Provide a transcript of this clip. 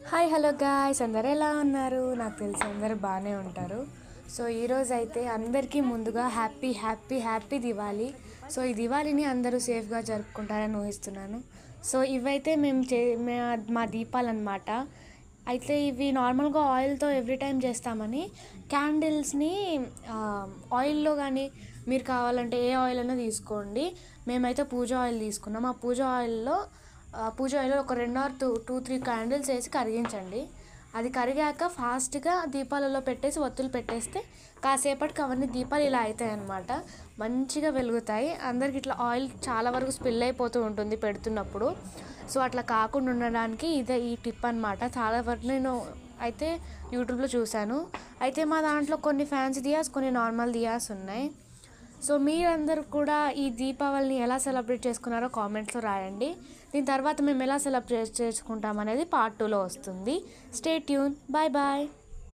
Hi hello guys, అందరూ ఎలా ఉన్నారు? నాకు తెలిసి అందరూ బాగానే ఉంటారు. సో ఈరోజు అయితే అందరికీ ముందుగా happy happy happy Diwali. So ఈ దివాళీని అందరూ సేఫ్గా జరుపుకుంటారని ఊహిస్తున్నాను. సో ఇవైతే మా దీపాలన్నమాట. అయితే ఇవి నార్మల్గా ఆయిల్తో ఎవ్రీ టైం చేస్తామని క్యాండిల్స్ని ఆయిల్లో కానీ మీరు కావాలంటే ఏ ఆయిల్ అయినా తీసుకోండి. మేమైతే పూజ ఆయిల్ తీసుకున్నాం. ఆ పూజ ఆయిల్లో ఒక 2 or 3 క్యాండిల్స్ వేసి కరిగించండి. అది కరిగాక ఫాస్ట్గా దీపాలలో పెట్టేసి ఒత్తులు పెట్టేస్తే కాసేపటికి అవన్నీ దీపాలు ఇలా అవుతాయి అన్నమాట. మంచిగా వెలుగుతాయి. అందరికి ఇట్లా ఆయిల్ చాలా వరకు స్పిల్ అయిపోతూ ఉంటుంది పెడుతున్నప్పుడు. సో అట్లా కాకుండా ఉండడానికి ఇదే ఈ టిప్ అనమాట. చాలా వరకు నేను అయితే యూట్యూబ్లో చూశాను. అయితే మా దాంట్లో కొన్ని ఫ్యాన్సీ దియాస్, కొన్ని నార్మల్ దియాస్ ఉన్నాయి. సో మీరందరూ కూడా ఈ దీపావళిని ఎలా సెలబ్రేట్ చేసుకున్నారో కామెంట్స్లో రాయండి. దీని తర్వాత మేము ఎలా సెలబ్రేట్ చేసుకుంటాం అనేది పార్ట్ 2లో వస్తుంది. Stay tune. Bye bye.